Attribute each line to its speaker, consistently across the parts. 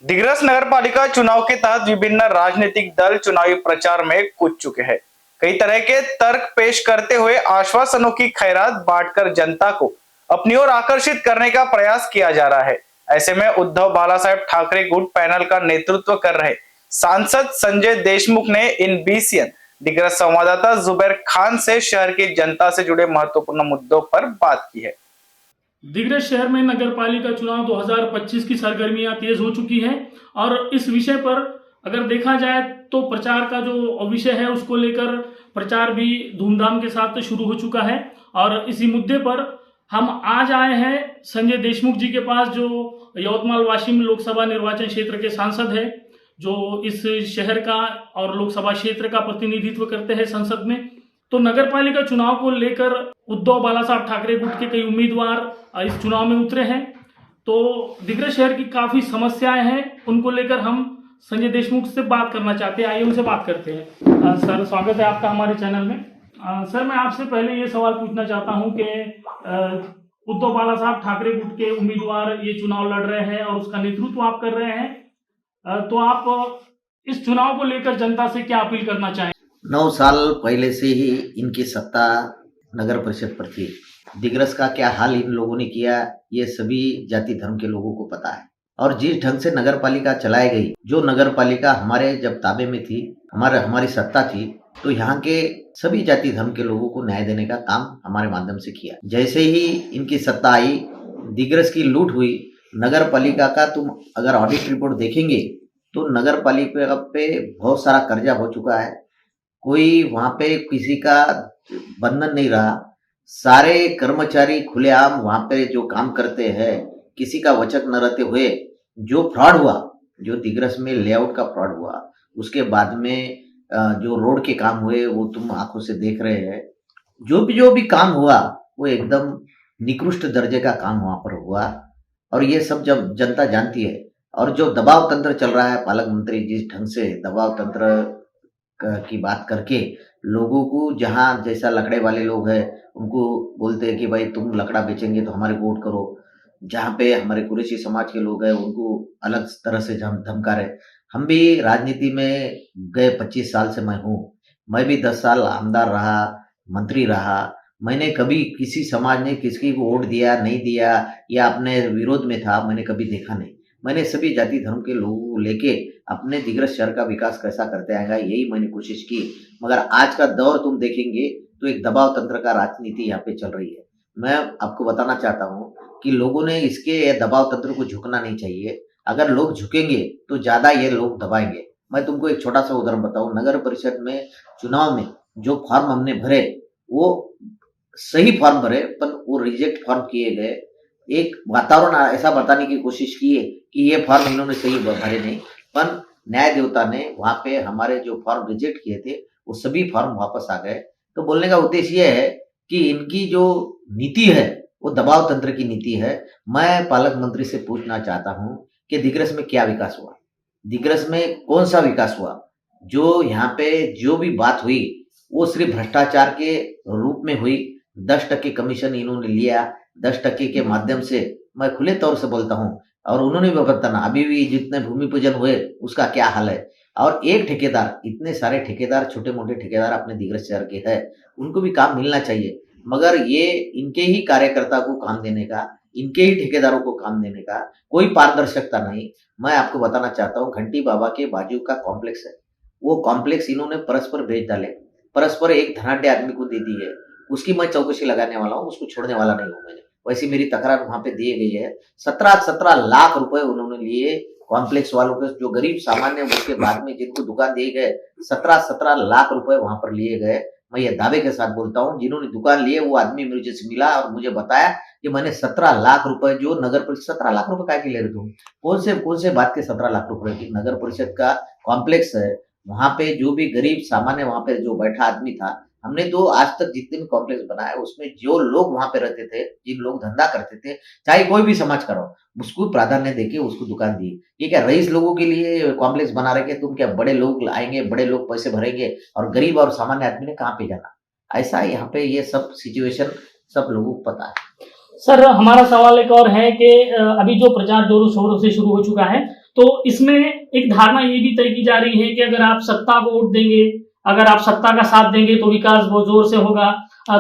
Speaker 1: दिग्रस नगरपालिका चुनाव के तहत विभिन्न राजनीतिक दल चुनावी प्रचार में कूद चुके हैं। कई तरह के तर्क पेश करते हुए आश्वासनों की खैरात बांटकर जनता को अपनी ओर आकर्षित करने का प्रयास किया जा रहा है। ऐसे में उद्धव बालासाहेब ठाकरे गुट पैनल का नेतृत्व कर रहे सांसद संजय देशमुख ने इन बीसीएन दिग्रस संवाददाता जुबैर खान से शहर की जनता से जुड़े महत्वपूर्ण मुद्दों पर बात की है।
Speaker 2: दिग्रस शहर में नगरपालिका चुनाव 2025 की सरगर्मियां तेज हो चुकी हैं और इस विषय पर अगर देखा जाए तो प्रचार का जो विषय है उसको लेकर प्रचार भी धूमधाम के साथ शुरू हो चुका है। और इसी मुद्दे पर हम आज आए हैं संजय देशमुख जी के पास, जो यवतमाल वाशिम लोकसभा निर्वाचन क्षेत्र के सांसद है, जो इस शहर का और लोकसभा क्षेत्र का प्रतिनिधित्व करते हैं संसद में। तो नगरपालिका चुनाव को लेकर उद्धव बालासाहेब ठाकरे गुट के कई उम्मीदवार इस चुनाव में उतरे हैं। तो दिग्रस शहर की काफी समस्याएं हैं, उनको लेकर हम संजय देशमुख से बात करना चाहते हैं। आइए उनसे बात करते हैं। सर, स्वागत है आपका हमारे चैनल में। सर, मैं आपसे पहले ये सवाल पूछना चाहता हूं कि उद्धव बालासाहेब ठाकरे गुट के उम्मीदवार ये चुनाव लड़ रहे हैं और उसका नेतृत्व आप कर रहे हैं, तो आप इस चुनाव को लेकर जनता से क्या अपील करना चाहें?
Speaker 3: 9 साल पहले से ही इनकी सत्ता नगर परिषद पर थी। दिग्रस का क्या हाल इन लोगों ने किया, ये सभी जाति धर्म के लोगों को पता है। और जिस ढंग से नगर पालिका चलाई गई, जो नगर पालिका हमारे जब ताबे में थी, हमारी सत्ता थी, तो यहाँ के सभी जाति धर्म के लोगों को न्याय देने का काम हमारे माध्यम से किया। जैसे ही इनकी सत्ता आई, दिग्रस की लूट हुई। नगर पालिका का तुम अगर ऑडिट रिपोर्ट देखेंगे तो नगर पालिका पे बहुत सारा कर्जा हो चुका है। कोई वहां पे किसी का बंधन नहीं रहा। सारे कर्मचारी खुलेआम वहां पे जो काम करते हैं, किसी का वचक न रहते हुए जो फ्रॉड हुआ, जो दिग्रस में लेआउट का फ्रॉड हुआ, उसके बाद में जो रोड के काम हुए वो तुम आंखों से देख रहे हैं। जो भी काम हुआ वो एकदम निकृष्ट दर्जे का काम वहां पर हुआ। और ये सब जब जनता जानती है, और जो दबाव तंत्र चल रहा है, पालक मंत्री जिस ढंग से दबाव तंत्र की बात करके लोगों को, जहां जैसा लकड़े वाले लोग हैं उनको बोलते हैं कि भाई तुम लकड़ा बेचेंगे तो हमारे वोट करो। जहां पे हमारे कुरैशी समाज के लोग हैं उनको अलग तरह से धमका रहे। हम भी राजनीति में गए 25 साल से मैं हूँ। मैं भी 10 साल आमदार रहा, मंत्री रहा। मैंने कभी किसी समाज ने किसी को वोट दिया नहीं दिया या अपने विरोध में था, मैंने कभी देखा नहीं। मैंने सभी जाति धर्म के लोगों को लेके अपने दिग्रस शहर का विकास कैसा करते आएगा, यही मैंने कोशिश की। मगर आज का दौर तुम देखेंगे तो एक दबाव तंत्र का राजनीति यहाँ पे चल रही है। मैं आपको बताना चाहता हूँ कि लोगों ने इसके दबाव तंत्र को झुकना नहीं चाहिए। अगर लोग झुकेंगे तो ज्यादा ये लोग दबाएंगे। मैं तुमको एक छोटा सा उदाहरण बताऊं। नगर परिषद में चुनाव में जो फॉर्म हमने भरे वो सही फॉर्म भरे, पर वो रिजेक्ट फॉर्म किए गए। एक वातावरण ऐसा बताने की कोशिश की है कि ये फॉर्म इन्होंने सही भरे नहीं, पर न्याय देवता ने वहां पे हमारे जो फॉर्म रिजेक्ट किए थे वो सभी फॉर्म वापस आ गए। तो बोलने का उद्देश्य ये है कि इनकी जो नीति है वो दबाव तंत्र की नीति है। मैं पालक मंत्री से पूछना चाहता हूं कि दिग्रस में क्या विकास हुआ, दिग्रस में कौन सा विकास हुआ। जो यहाँ पे जो भी बात हुई वो सिर्फ भ्रष्टाचार के रूप में हुई। 10% कमीशन इन्होंने लिया। 10% के माध्यम से, मैं खुले तौर से बोलता हूँ, और उन्होंने भी बताना अभी भी जितने भूमि पूजन हुए उसका क्या हाल है। और एक ठेकेदार, इतने सारे ठेकेदार, छोटे मोटे ठेकेदार अपने दिग्रस शहर के हैं, उनको भी काम मिलना चाहिए। मगर ये इनके ही कार्यकर्ता को काम देने का, इनके ही ठेकेदारों को काम देने का कोई पारदर्शिता नहीं। मैं आपको बताना चाहता हूँ, घंटी बाबा के बाजू का कॉम्प्लेक्स है, वो कॉम्प्लेक्स इन्होंने परस्पर बेच डाले। परस्पर एक धनाढ्य आदमी को दे दी है। उसकी मैं चौकसी लगाने वाला हूँ, उसको छोड़ने वाला नहीं हूँ मैंने। वैसी मेरी तकरार वहां पे दी गई है। 17 लाख रुपए उन्होंने लिए कॉम्प्लेक्स वालों के, जो गरीब सामान्य, उसके बाद में जिनको दुकान दिए गए, 17 लाख रुपए वहां पर लिए गए। मैं ये दावे के साथ बोलता हूँ, जिन्होंने दुकान लिए वो आदमी मुझे से मिला और मुझे बताया कि मैंने 17 लाख रुपए, जो नगर परिषद 17 लाख रुपए काय के ले रहे तुम, कौन से बात के 17 लाख रुपए की? नगर परिषद का कॉम्प्लेक्स है, वहां पे जो भी गरीब सामान्य वहां पे जो बैठा आदमी था, हमने तो आज तक जितने भी कॉम्प्लेक्स बनाए उसमें जो लोग वहां पे रहते थे, जिन लोग धंधा करते थे, चाहे कोई भी समाज का हो, उसको प्राधान्य देके उसको दुकान दी। ये क्या रईस लोगों के लिए कॉम्प्लेक्स बना रहे तुम? क्या बड़े लोग आएंगे, बड़े लोग पैसे भरेंगे और गरीब और सामान्य आदमी ने कहाँ पे जाना? ऐसा यहाँ पे ये सब सिचुएशन सब लोगों को पता है।
Speaker 2: सर, हमारा सवाल एक और है कि अभी जो प्रचार जोरों शोरों से शुरू हो चुका है, तो इसमें एक धारणा ये भी तय की जा रही है कि अगर आप सत्ता को वोट देंगे, अगर आप सत्ता का साथ देंगे तो विकास बहुत जोर से होगा।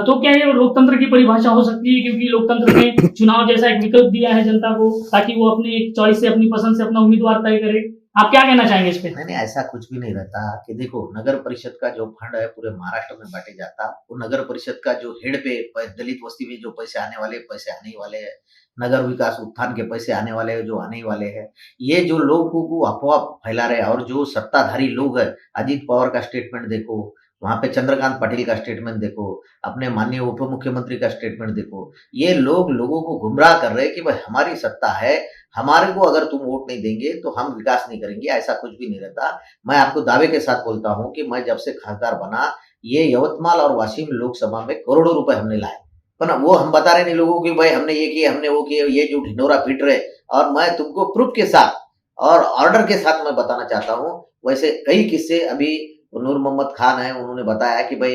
Speaker 2: तो क्या ये लोकतंत्र की परिभाषा हो सकती है, क्योंकि लोकतंत्र में चुनाव जैसा एक विकल्प दिया है जनता को ताकि वो अपनी एक चॉइस से अपनी पसंद से अपना उम्मीदवार तय करे। आप क्या कहना चाहेंगे इस पे?
Speaker 3: नहीं नहीं, ऐसा कुछ भी नहीं रहता कि देखो, नगर परिषद का जो फंड है पूरे महाराष्ट्र में बांटे जाता, वो नगर परिषद का जो हेड पे दलित बस्ती में जो पैसे आने वाले हैं, नगर विकास उत्थान के पैसे आने वाले हैं, जो आने ही वाले हैं, ये जो लोगों को अफवाह फैला रहे हैं, और जो सत्ताधारी लोग हैं, अजीत पवार का स्टेटमेंट देखो, वहां पे चंद्रकांत पटेल का स्टेटमेंट देखो, अपने माननीय उप मुख्यमंत्री का स्टेटमेंट देखो, ये लोग लोगों को गुमराह कर रहे हैं कि भाई हमारी सत्ता है, हमारे को अगर तुम वोट नहीं देंगे तो हम विकास नहीं करेंगे। ऐसा कुछ भी नहीं रहता। मैं आपको दावे के साथ बोलता हूं कि मैं जब से खासदार बना, ये यवतमाल और वाशिम लोकसभा में करोड़ों रुपए हमने लाए, पर वो हम बता रहे नहीं लोगों की भाई हमने ये किया, हमने वो किया, ये जो ढिंडोरा पीट रहे। और मैं तुमको प्रूफ के साथ और ऑर्डर के साथ मैं बताना चाहता हूँ। वैसे कई किस्से अभी नूर मोहम्मद खान है, उन्होंने बताया कि भाई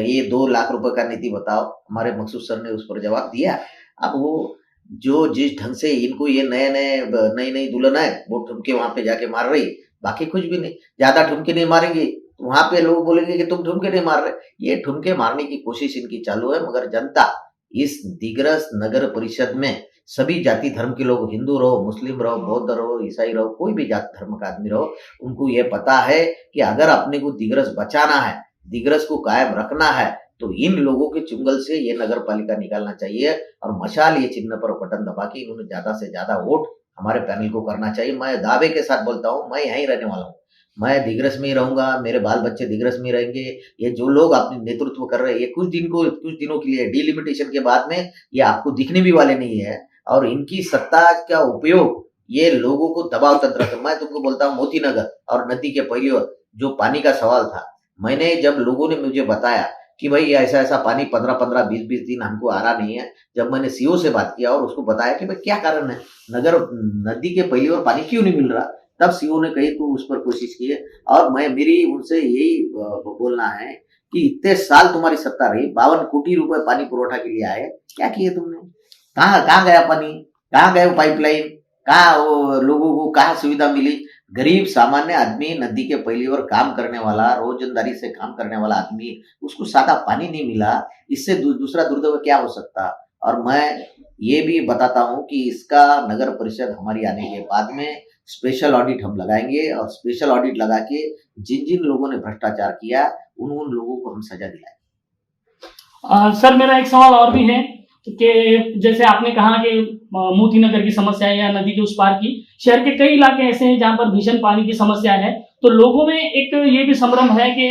Speaker 3: ये 2 लाख रुपए का नीति बताओ, हमारे मकसूद सर ने उस पर जवाब दिया। अब वो जो जिस ढंग से इनको ये नई दुल्हन है, वो ठुमके वहां पे जाके मार रही, बाकी कुछ भी नहीं। ज्यादा ठुमके नहीं मारेंगे वहां पे लोग बोलेंगे कि तुम ठुमके नहीं मार रहे। ये ठुमके मारने की कोशिश इनकी चालू है, मगर जनता इस दिग्रस नगर परिषद में सभी जाति धर्म के लोग, हिंदू रहो, मुस्लिम रहो, बौद्ध रहो, ईसाई रहो, कोई भी जाति धर्म का आदमी रहो, उनको ये पता है कि अगर अपने को दिग्रस बचाना है, दिग्रस को कायम रखना है, तो इन लोगों के चुंगल से ये नगर पालिका निकालना चाहिए। और मशाल ये चिन्ह पर बटन दबा के इन्होंने ज्यादा से ज्यादा वोट हमारे पैनल को करना चाहिए। मैं दावे के साथ बोलता हूँ, मैं यहीं रहने वाला हूँ, मैं दिग्रस में ही रहूंगा, मेरे बाल बच्चे दिग्रस में रहेंगे। ये जो लोग अपने नेतृत्व कर रहे हैं, ये कुछ दिनों के लिए, डिलिमिटेशन के बाद में ये आपको दिखने भी वाले नहीं है। और इनकी सत्ता का उपयोग ये लोगों को दबाव तंत्र से, मैं तुमको बोलता हूँ, मोती नगर और नदी के पहली ओर जो पानी का सवाल था, मैंने जब लोगों ने मुझे बताया कि भाई ऐसा पानी 15-15, 20-20 दिन हमको आ रहा नहीं है, जब मैंने सीओ से बात किया और उसको बताया कि भाई क्या कारण है, नदी के पहली ओर पानी क्यों नहीं मिल रहा, तब सीओ ने कही तो उस पर कोशिश की है। और मेरी उनसे यही बोलना है कि इतने साल तुम्हारी सत्ता रही, 52 कोटी रुपए पानी पुरवठा के लिए आए, क्या किए तुमने? कहाँ गया पानी, कहाँ गए पाइपलाइन, कहाँ वो लोगों को कहाँ सुविधा मिली? गरीब सामान्य आदमी, नदी के पहली ओर काम करने वाला, रोजंदारी से काम करने वाला आदमी, उसको सादा पानी नहीं मिला, इससे दूसरा दुर्दैव क्या हो सकता? और मैं ये भी बताता हूँ कि इसका नगर परिषद हमारी आने के बाद में स्पेशल ऑडिट हम लगाएंगे, और स्पेशल ऑडिट लगा के जिन जिन लोगों ने भ्रष्टाचार किया उन लोगों को हम सजा दिलाएंगे।
Speaker 2: सर, मेरा एक सवाल और भी है कि जैसे आपने कहा कि मोती नगर की समस्या है या नदी के उस पार की, शहर के कई इलाके ऐसे हैं जहां पर भीषण पानी की समस्या है, तो लोगों में एक ये भी संभ्रम है कि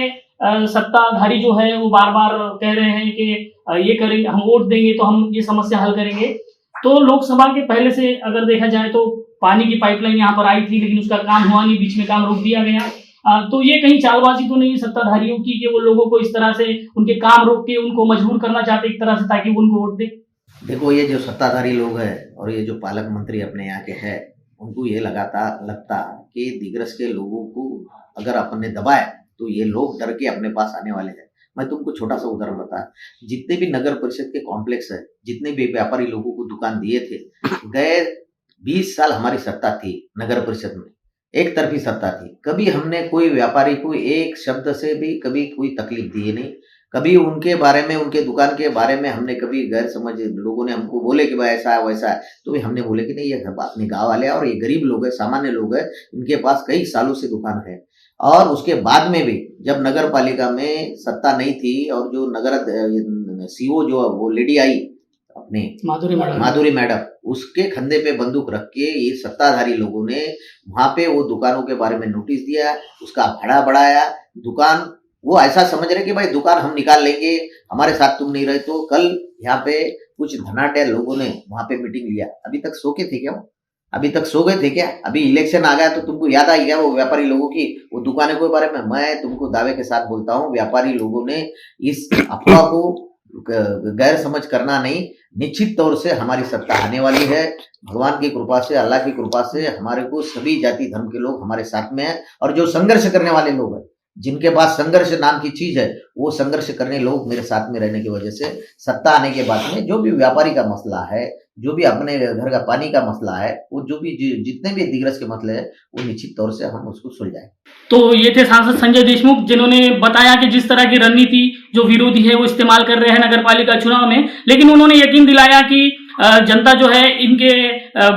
Speaker 2: सत्ताधारी जो है वो बार बार कह रहे हैं कि ये करेंगे, हम वोट देंगे तो हम ये समस्या हल करेंगे। तो लोकसभा के पहले से अगर देखा जाए तो पानी की पाइपलाइन यहाँ पर आई थी, लेकिन उसका काम हुआ नहीं, बीच में काम रोक दिया गया। तो ये कहीं चालबाजी तो नहीं सत्ताधारियों की कि वो लोगों को इस तरह से उनके काम रोक के उनको मजबूर करना चाहते एक तरह से, ताकि वो उनको वोट दे?
Speaker 3: देखो, ये जो सत्ताधारी लोग हैं और ये जो पालक मंत्री अपने यहाँ के हैं, उनको ये लगता कि दिग्रस के लोगों को अगर अपन ने दबाया तो ये लोग डर के अपने पास आने वाले हैं। मैं तुमको छोटा सा उदाहरण बता, जितने भी नगर परिषद के कॉम्प्लेक्स है, जितने भी व्यापारी लोगों को दुकान दिए थे, गए 20 साल हमारी सत्ता थी नगर परिषद में, एक तरफी सत्ता थी, कभी हमने कोई व्यापारी को एक शब्द से भी कभी कोई तकलीफ दी नहीं, कभी उनके बारे में, उनके दुकान के बारे में हमने कभी गैर समझ, लोगों ने हमको बोले कि भाई ऐसा है वैसा है, तो भी हमने बोले कि नहीं, ये अपने गाँव वाले और ये गरीब लोग है, सामान्य लोग है, इनके पास कई सालों से दुकान है। और उसके बाद में भी जब नगर पालिका में सत्ता नहीं थी और जो नगर सीओ जो वो लेडी आई अपने माधुरी मैडम, उसके कंधे पे बंदूक रख के ये सत्ताधारी लोगों ने वहां पे वो दुकानों के बारे में नोटिस दिया, उसका भाड़ा बढ़ाया। दुकान वो ऐसा समझ रहे कि भाई दुकान हम निकाल लेंगे, हमारे साथ तुम नहीं रहे। तो कल यहाँ पे कुछ धनाढ्य लोगों ने वहां पे मीटिंग लिया। अभी तक सो के थे क्या? अभी तक सो गए थे क्या? अभी इलेक्शन आ गया तो तुमको याद आई क्या वो व्यापारी लोगों की वो दुकानों के बारे में? मैं तुमको दावे के साथ बोलता हूँ, व्यापारी लोगों ने इस अफवाह को गैर समझ करना नहीं, निश्चित तौर से हमारी सत्ता आने वाली है। भगवान की कृपा से, अल्लाह की कृपा से हमारे को सभी जाति धर्म के लोग हमारे साथ में हैं। और जो संघर्ष करने वाले लोग हैं, जिनके पास संघर्ष नाम की चीज है, वो संघर्ष करने लोग मेरे साथ में रहने की वजह से सत्ता आने के बाद में जो भी व्यापारी का मसला है, जो भी अपने घर का पानी का मसला है, वो जो भी जितने भी दिग्रस के मसले हैं, वो निश्चित तौर से हम उसको सुलझाएं।
Speaker 2: तो ये थे सांसद संजय देशमुख, जिन्होंने बताया कि जिस तरह की रणनीति जो विरोधी है वो इस्तेमाल कर रहे हैं नगर पालिका चुनाव में, लेकिन उन्होंने यकीन दिलाया कि जनता जो है इनके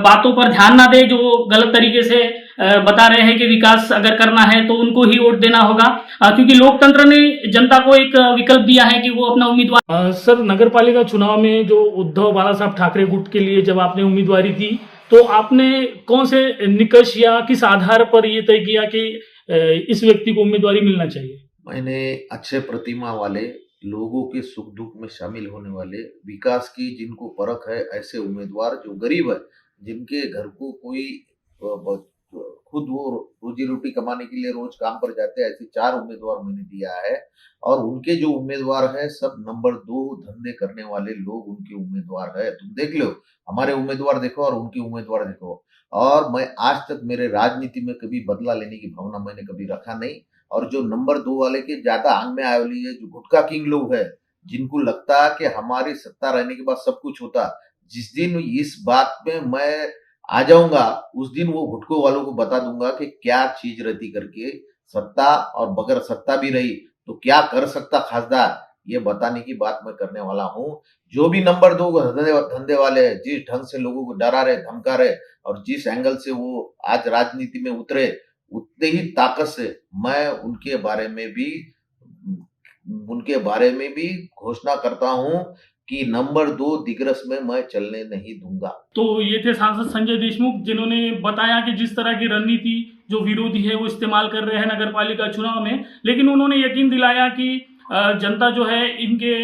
Speaker 2: बातों पर ध्यान ना दे, जो गलत तरीके से बता रहे हैं कि विकास अगर करना है तो उनको ही वोट देना होगा, क्योंकि लोकतंत्र ने जनता को एक विकल्प दिया है कि वो अपना उम्मीदवार। सर, नगर पालिका चुनाव में जो उद्धव बाला साहब ठाकरे गुट के लिए जब आपने उम्मीदवारी दी, तो आपने कौन से निकष या किस आधार पर ये तय किया कि इस व्यक्ति को उम्मीदवारी मिलना चाहिए?
Speaker 4: मैंने अच्छे प्रतिमा वाले, लोगों के सुख दुख में शामिल होने वाले, विकास की जिनको परख है, ऐसे उम्मीदवार जो गरीब है, जिनके घर को कोई खुद वो रोजी रोटी कमाने के लिए रोज काम पर जाते हैं, ऐसे 4 उम्मीदवार मैंने दिया है। और उनके जो उम्मीदवार है सब नंबर 2 धंधे करने वाले लोग उनके उम्मीदवार है। तुम देख लो, हमारे उम्मीदवार देखो और उनके उम्मीदवार देखो। और मैं आज तक मेरे राजनीति में कभी बदला लेने की भावना मैंने कभी रखा नहीं। और जो नंबर 2 वाले के ज्यादा आंग में आयोली है, जो गुटखा किंग लोग है, जिनको लगता है कि हमारी सत्ता रहने के बाद सब कुछ होता, जिस दिन इस बात में मैं आ जाऊंगा, उस दिन वो गुटकों वालों को बता दूंगा कि क्या चीज रहती करके सत्ता, और बगैर सत्ता भी रही तो क्या कर सकता खासदार, ये बताने की बात मैं करने वाला हूँ। जो भी नंबर 2 धंधे वाले हैं, जिस ढंग से लोगों को डरा रहे, धमका रहे, और जिस एंगल से वो आज राजनीति में उतरे, उतने ही ताकत से मैं उनके बारे में भी घोषणा करता हूँ कि नंबर 2 दिग्रस में मैं चलने नहीं दूंगा।
Speaker 2: तो ये थे सांसद संजय देशमुख, जिन्होंने बताया कि जिस तरह की रणनीति जो विरोधी है वो इस्तेमाल कर रहे हैं नगर पालिका चुनाव में, लेकिन उन्होंने यकीन दिलाया कि जनता जो है इनके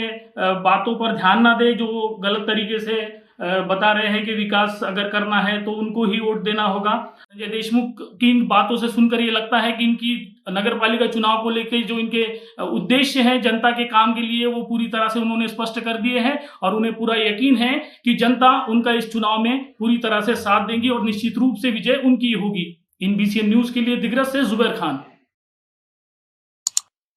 Speaker 2: बातों पर ध्यान ना दे, जो गलत तरीके से बता रहे हैं कि विकास अगर करना है तो उनको ही वोट देना होगा। संजय देशमुख की इन बातों से सुनकर ये लगता है कि इनकी नगर पालिका चुनाव को लेकर जो इनके उद्देश्य है जनता के काम के लिए, वो पूरी तरह से उन्होंने स्पष्ट कर दिए हैं, और उन्हें पूरा यकीन है कि जनता उनका इस चुनाव में पूरी तरह से साथ देंगी और निश्चित रूप से विजय उनकी होगी। इन BCN न्यूज के लिए दिग्रस से जुबैर खान।